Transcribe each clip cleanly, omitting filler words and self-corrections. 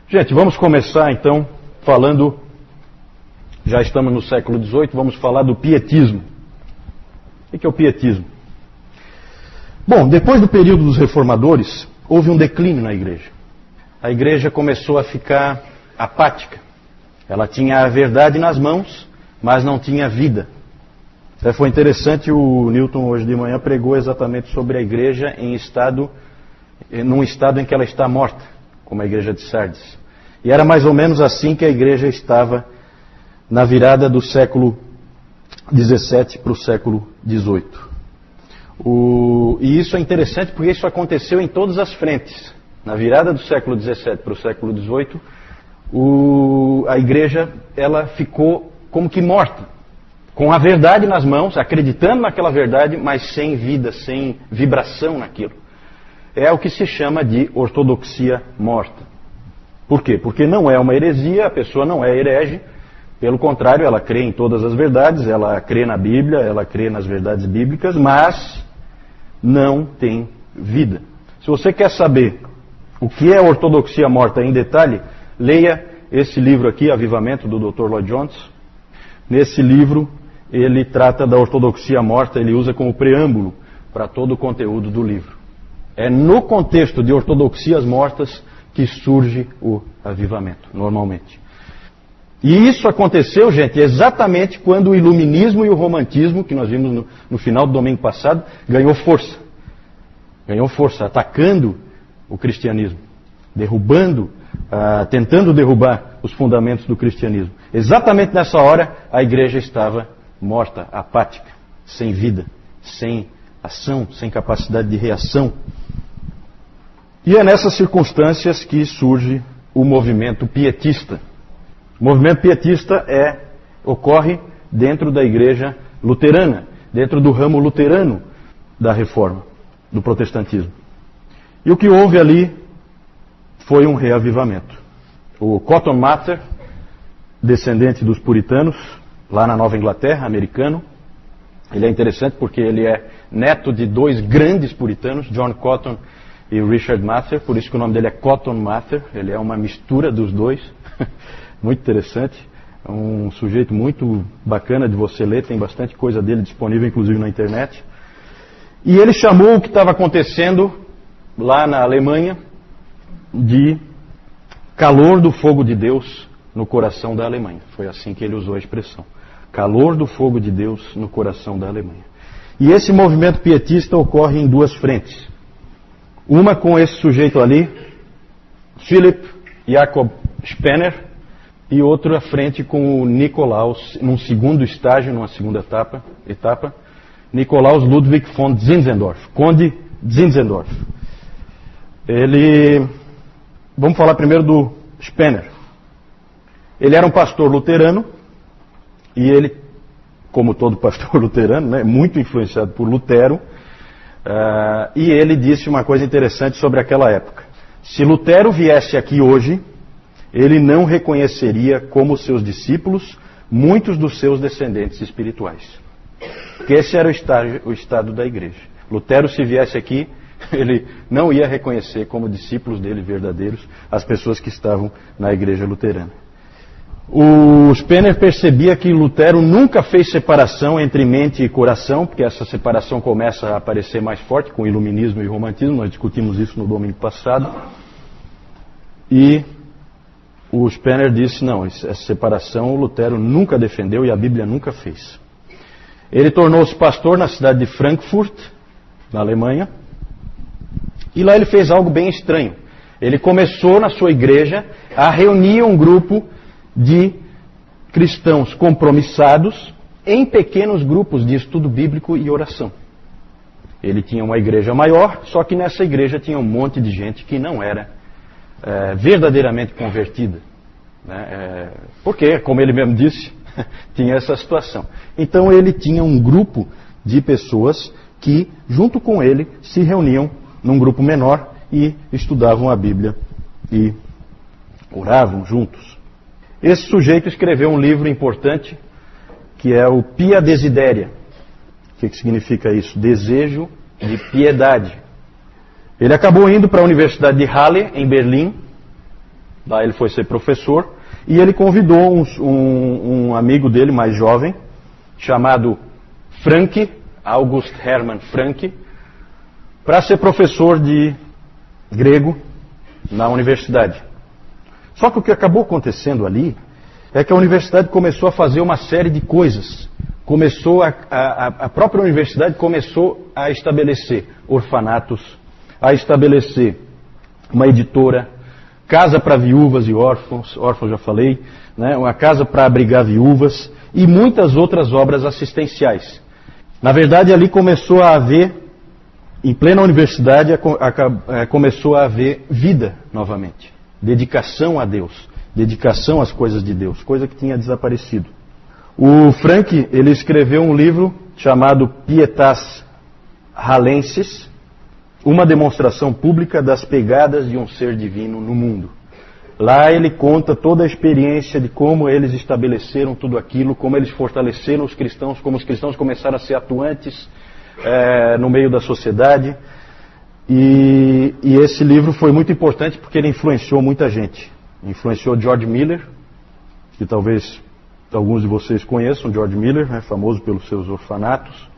Gente, vamos começar então falando, já estamos no século XVIII, vamos falar do pietismo. O que é o pietismo? Bom, depois do período dos reformadores, houve um declínio na igreja. A igreja começou a ficar apática. Ela tinha a verdade nas mãos, mas não tinha vida. Foi interessante, o Newton hoje de manhã pregou exatamente sobre a igreja num estado em que ela está morta, como a igreja de Sardes. E era mais ou menos assim que a igreja estava na virada do século XVII para o século XVIII. E isso é interessante porque isso aconteceu em todas as frentes. Na virada do século XVII para o século XVIII, a igreja ela ficou como que morta, com a verdade nas mãos, acreditando naquela verdade, mas sem vida, sem vibração naquilo. É o que se chama de ortodoxia morta. Por quê? Porque não é uma heresia, a pessoa não é herege, pelo contrário, ela crê em todas as verdades, ela crê na Bíblia, ela crê nas verdades bíblicas, mas não tem vida. Se você quer saber o que é ortodoxia morta em detalhe, leia esse livro aqui, Avivamento, do Dr. Lloyd Jones. Nesse livro, ele trata da ortodoxia morta, ele usa como preâmbulo para todo o conteúdo do livro. É no contexto de ortodoxias mortas que surge o avivamento, normalmente. E isso aconteceu, gente, exatamente quando o iluminismo e o romantismo, que nós vimos no final do domingo passado, ganhou força. Ganhou força, atacando o cristianismo, tentando derrubar os fundamentos do cristianismo. Exatamente nessa hora, a igreja estava morta, apática, sem vida, sem ação, sem capacidade de reação. E é nessas circunstâncias que surge o movimento pietista. O movimento pietista ocorre dentro da igreja luterana, dentro do ramo luterano da reforma, do protestantismo. E o que houve ali foi um reavivamento. O Cotton Mather, descendente dos puritanos, lá na Nova Inglaterra, americano, ele é interessante porque ele é neto de dois grandes puritanos, John Cotton e Richard Mather, por isso que o nome dele é Cotton Mather, ele é uma mistura dos dois, muito interessante, é um sujeito muito bacana de você ler, tem bastante coisa dele disponível, inclusive na internet. E ele chamou o que estava acontecendo lá na Alemanha de calor do fogo de Deus no coração da Alemanha. Foi assim que ele usou a expressão. Calor do fogo de Deus no coração da Alemanha. E esse movimento pietista ocorre em duas frentes. Uma com esse sujeito ali, Philipp Jakob Spener, e outra frente com o Nikolaus, num segundo estágio, numa segunda etapa, Nikolaus Ludwig von Zinzendorf, Conde Zinzendorf. Vamos falar primeiro do Spener. Ele era um pastor luterano, e ele, como todo pastor luterano, né, muito influenciado por Lutero, e ele disse uma coisa interessante sobre aquela época. Se Lutero viesse aqui hoje, ele não reconheceria como seus discípulos muitos dos seus descendentes espirituais. Porque esse era o estado da igreja. Lutero, se viesse aqui, ele não ia reconhecer como discípulos dele verdadeiros as pessoas que estavam na igreja luterana. O Spener percebia que Lutero nunca fez separação entre mente e coração, porque essa separação começa a aparecer mais forte com o iluminismo e o romantismo, nós discutimos isso no domingo passado. E o Spener disse, não, essa separação o Lutero nunca defendeu e a Bíblia nunca fez. Ele tornou-se pastor na cidade de Frankfurt, na Alemanha, e lá ele fez algo bem estranho. Ele começou na sua igreja a reunir um grupo de cristãos compromissados em pequenos grupos de estudo bíblico e oração. Ele tinha uma igreja maior, só que nessa igreja tinha um monte de gente que não era verdadeiramente convertida. Porque, como ele mesmo disse, tinha essa situação. Então ele tinha um grupo de pessoas que, junto com ele, se reuniam num grupo menor e estudavam a Bíblia e oravam juntos. Esse sujeito escreveu um livro importante, que é o Pia Desideria. O que significa isso? Desejo de piedade. Ele acabou indo para a Universidade de Halle, em Berlim, Lá ele foi ser professor e ele convidou um amigo dele mais jovem, chamado Frank, August Hermann Frank, para ser professor de grego na universidade. Só que o que acabou acontecendo ali é que a universidade começou a fazer uma série de coisas. A própria universidade começou a estabelecer orfanatos, a estabelecer uma editora, casa para viúvas e órfãos já falei, né? Uma casa para abrigar viúvas e muitas outras obras assistenciais. Na verdade, ali começou a haver, em plena universidade, começou a haver vida novamente. Dedicação a Deus, dedicação às coisas de Deus, coisa que tinha desaparecido. O Frank, ele escreveu um livro chamado Pietas Hallenses, uma demonstração pública das pegadas de um ser divino no mundo. Lá ele conta toda a experiência de como eles estabeleceram tudo aquilo, como eles fortaleceram os cristãos, como os cristãos começaram a ser atuantes no meio da sociedade. E esse livro foi muito importante porque ele influenciou muita gente. Influenciou George Miller, que talvez alguns de vocês conheçam, George Miller, né, famoso pelos seus orfanatos.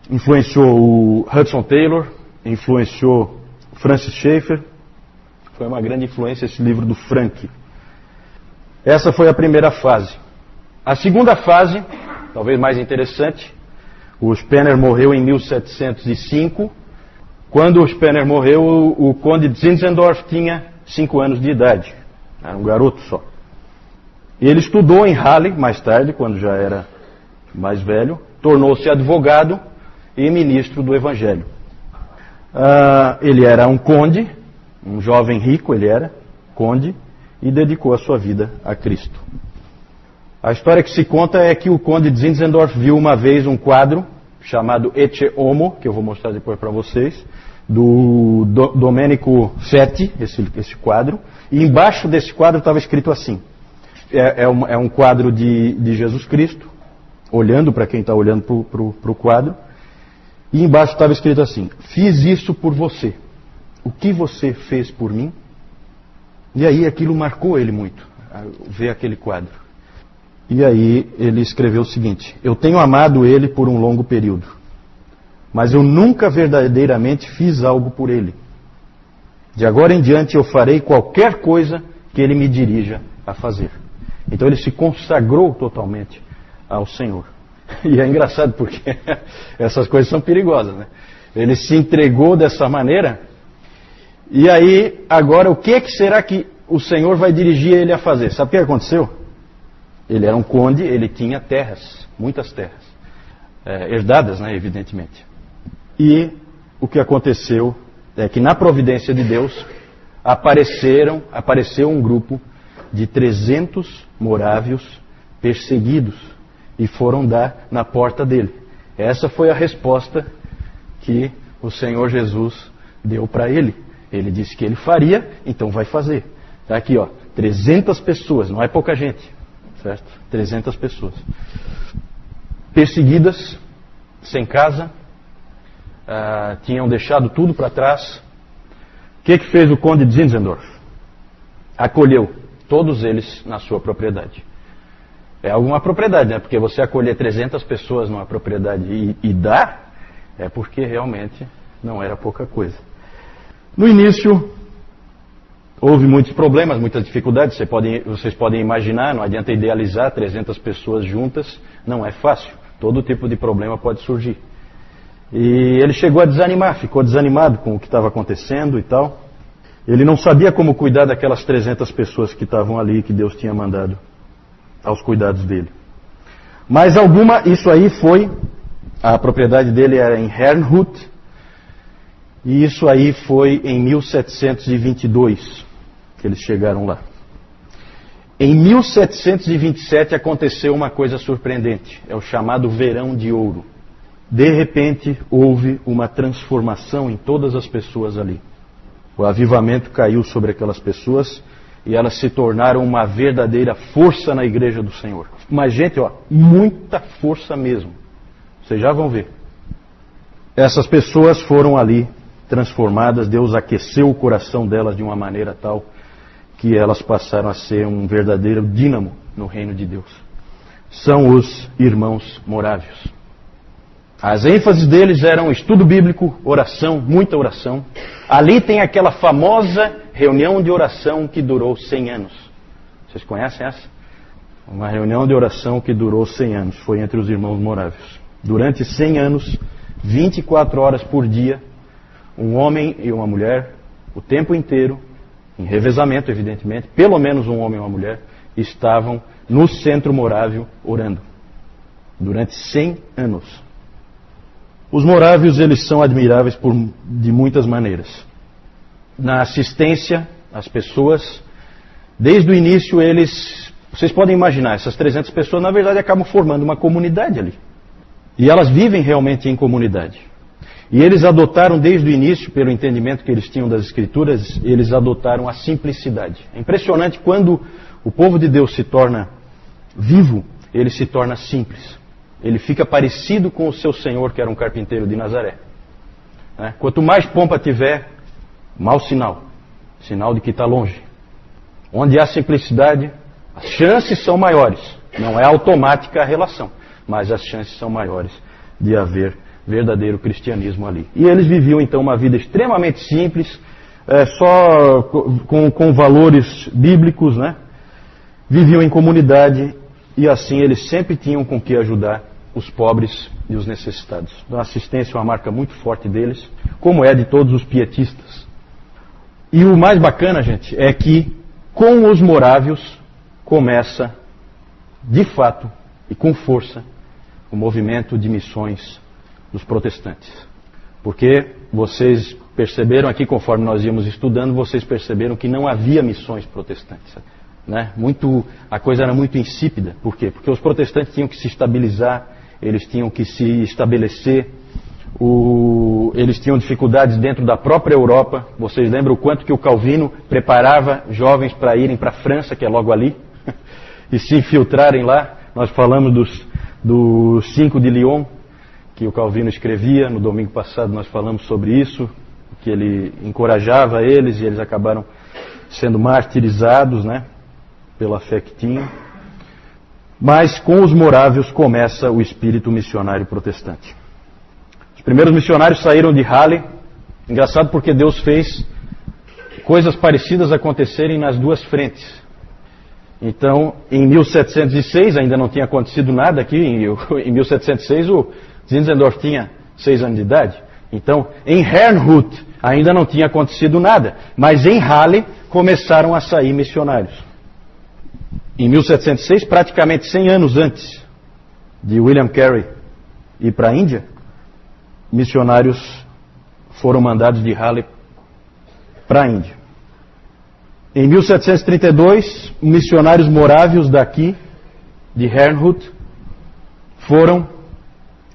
Influenciou o Hudson Taylor, influenciou Francis Schaeffer. Foi uma grande influência esse livro do Frank. Essa foi a primeira fase. A segunda fase, talvez mais interessante, o Spener morreu em 1705. Quando o Spener morreu, o conde de Zinzendorf tinha 5 anos de idade. Era um garoto só. Ele estudou em Halle, mais tarde, quando já era mais velho, tornou-se advogado e ministro do Evangelho. Ele era um conde, um jovem rico, ele era conde, e dedicou a sua vida a Cristo. A história que se conta é que o conde de Zinzendorf viu uma vez um quadro chamado Ecce Homo, que eu vou mostrar depois para vocês, do Domenico Fetti, esse quadro, e embaixo desse quadro estava escrito assim, é um quadro de Jesus Cristo, olhando para quem está olhando para o quadro, e embaixo estava escrito assim, fiz isso por você, o que você fez por mim? E aí aquilo marcou ele muito, ver aquele quadro. E aí ele escreveu o seguinte, eu tenho amado ele por um longo período, mas eu nunca verdadeiramente fiz algo por ele. De agora em diante eu farei qualquer coisa que ele me dirija a fazer. Então ele se consagrou totalmente ao Senhor. E é engraçado porque essas coisas são perigosas, né? Ele se entregou dessa maneira. E aí, agora, o que será que o Senhor vai dirigir ele a fazer? Sabe o que aconteceu? Ele era um conde, ele tinha terras, muitas terras, herdadas, né, evidentemente. E o que aconteceu é que na providência de Deus apareceu um grupo de 300 morávios perseguidos e foram dar na porta dele. Essa foi a resposta que o Senhor Jesus deu para ele. Ele disse que ele faria, então vai fazer. Está aqui, ó, 300 pessoas, não é pouca gente, certo? 300 pessoas. Perseguidas, sem casa, tinham deixado tudo para trás. O que fez o conde de Zinzendorf? Acolheu todos eles na sua propriedade. É alguma propriedade, né? Porque você acolher 300 pessoas numa propriedade e dar, é porque realmente não era pouca coisa. No início, houve muitos problemas, muitas dificuldades, vocês podem imaginar, não adianta idealizar 300 pessoas juntas, não é fácil, todo tipo de problema pode surgir. E ele chegou a desanimar, ficou desanimado com o que estava acontecendo e tal. Ele não sabia como cuidar daquelas 300 pessoas que estavam ali, que Deus tinha mandado aos cuidados dele. Mas isso aí foi, a propriedade dele era em Herrnhut, e isso aí foi em 1722 que eles chegaram lá. Em 1727 aconteceu uma coisa surpreendente, é o chamado Verão de Ouro. De repente houve uma transformação em todas as pessoas ali. O avivamento caiu sobre aquelas pessoas e elas se tornaram uma verdadeira força na igreja do Senhor. Mas gente, ó, muita força mesmo. Vocês já vão ver. Essas pessoas foram ali transformadas, Deus aqueceu o coração delas de uma maneira tal que elas passaram a ser um verdadeiro dínamo no reino de Deus. São os irmãos morávios. As ênfases deles eram estudo bíblico, oração, muita oração. Ali tem aquela famosa reunião de oração que durou 100 anos. Vocês conhecem essa? Uma reunião de oração que durou 100 anos. Foi entre os irmãos morávios. Durante 100 anos, 24 horas por dia, um homem e uma mulher, o tempo inteiro, em revezamento, evidentemente, pelo menos um homem e uma mulher, estavam no centro morávio orando. Durante 100 anos. Os morávios, eles são admiráveis de muitas maneiras. Na assistência às pessoas, desde o início vocês podem imaginar, essas 300 pessoas na verdade acabam formando uma comunidade ali. E elas vivem realmente em comunidade. E eles adotaram desde o início, pelo entendimento que eles tinham das Escrituras, eles adotaram a simplicidade. É impressionante quando o povo de Deus se torna vivo, ele se torna simples. Ele fica parecido com o seu Senhor, que era um carpinteiro de Nazaré. Quanto mais pompa tiver, mau sinal. Sinal de que está longe. Onde há simplicidade, as chances são maiores. Não é automática a relação, mas as chances são maiores de haver verdadeiro cristianismo ali. E eles viviam então uma vida extremamente simples, só com valores bíblicos, Viviam em comunidade e assim eles sempre tinham com que ajudar os pobres e os necessitados. Então, a assistência é uma marca muito forte deles, como é de todos os pietistas. E o mais bacana, gente, é que com os morávios começa, de fato e com força, o movimento de missões dos protestantes. Porque vocês perceberam aqui, conforme nós íamos estudando, vocês perceberam que não havia missões protestantes. A coisa era muito insípida. Por quê? Porque os protestantes tinham que se estabilizar, eles tinham que se estabelecer, eles tinham dificuldades dentro da própria Europa. Vocês lembram o quanto que o Calvino preparava jovens para irem para a França, que é logo ali, e se infiltrarem lá. Nós falamos dos 5 de Lyon, que o Calvino escrevia. No domingo passado nós falamos sobre isso, que ele encorajava eles e eles acabaram sendo martirizados, pela fé que tinham. Mas com os morávios começa o espírito missionário protestante. Os primeiros missionários saíram de Halle. Engraçado porque Deus fez coisas parecidas acontecerem nas duas frentes. Então, em 1706, ainda não tinha acontecido nada aqui. Em 1706 o Zinzendorf tinha 6 anos de idade. Então, em Herrnhut ainda não tinha acontecido nada. Mas em Halle começaram a sair missionários. Em 1706, praticamente 100 anos antes de William Carey ir para a Índia, missionários foram mandados de Halle para a Índia. Em 1732, missionários morávios daqui, de Herrnhut, foram,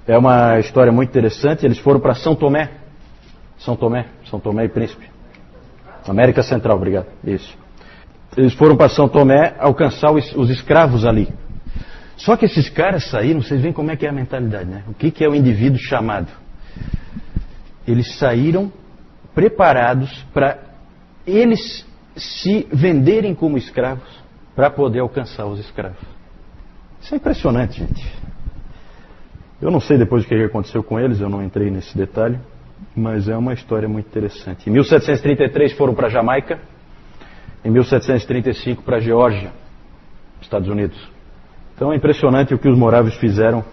é uma história muito interessante, eles foram para São Tomé e Príncipe. América Central, obrigado. Isso. Eles foram para São Tomé alcançar os escravos ali. Só que esses caras saíram, vocês veem como é que é a mentalidade, O que é o indivíduo chamado? Eles saíram preparados para eles se venderem como escravos para poder alcançar os escravos. Isso é impressionante, gente. Eu não sei depois o que aconteceu com eles, eu não entrei nesse detalhe, mas é uma história muito interessante. Em 1733 foram para Jamaica. Em 1735 para a Geórgia, Estados Unidos. Então é impressionante o que os morávios fizeram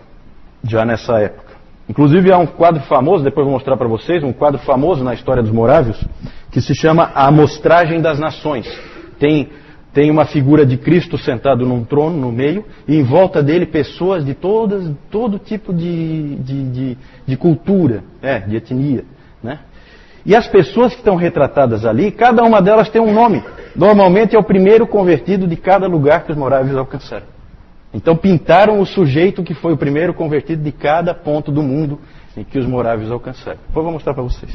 já nessa época. Inclusive há um quadro famoso, depois vou mostrar para vocês, um quadro famoso na história dos morávios, que se chama A Amostragem das Nações. Tem uma figura de Cristo sentado num trono no meio, e em volta dele pessoas de todo tipo de cultura, de etnia, E as pessoas que estão retratadas ali, cada uma delas tem um nome. Normalmente é o primeiro convertido de cada lugar que os morávios alcançaram. Então pintaram o sujeito que foi o primeiro convertido de cada ponto do mundo em que os morávios alcançaram. Depois vou mostrar para vocês.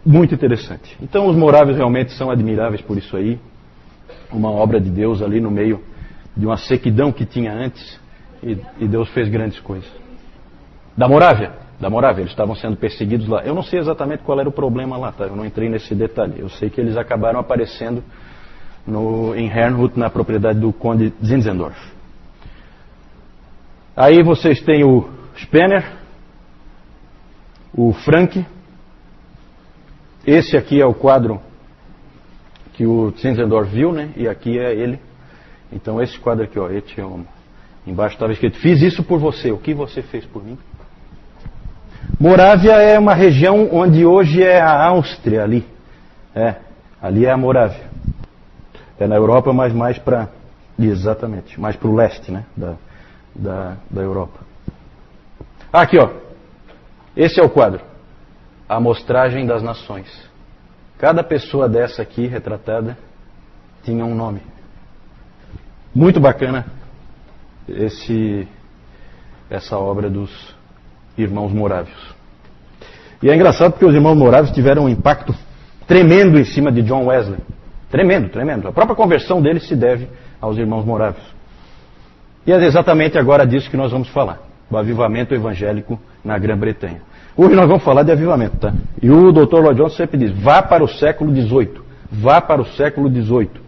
Muito interessante. Então os morávios realmente são admiráveis por isso aí. Uma obra de Deus ali no meio de uma sequidão que tinha antes. E Deus fez grandes coisas. Da Morávia, eles estavam sendo perseguidos lá. Eu não sei exatamente qual era o problema lá, Eu não entrei nesse detalhe. Eu sei que eles acabaram aparecendo em Herrnhut, na propriedade do conde Zinzendorf. Aí vocês têm o Spener, o Frank. Esse aqui é o quadro que o Zinzendorf viu, né? E aqui é ele. Então esse quadro aqui, ó, embaixo estava escrito: fiz isso por você, o que você fez por mim? Morávia é uma região onde hoje é a Áustria ali. Ali é a Morávia. É na Europa, mas mais para... Exatamente, mais para o leste, né? Da Europa. Aqui, ó. Esse é o quadro. A Amostragem das Nações. Cada pessoa dessa aqui, retratada, tinha um nome. Muito bacana essa obra dos irmãos morávios. E é engraçado porque os irmãos morávios tiveram um impacto tremendo em cima de John Wesley. Tremendo, tremendo. A própria conversão dele se deve aos irmãos morávios. E é exatamente agora disso que nós vamos falar. O avivamento evangélico na Grã-Bretanha. Hoje nós vamos falar de avivamento, tá? E o Dr. Lloyd Jones sempre diz: vá para o século XVIII. Vá para o século XVIII.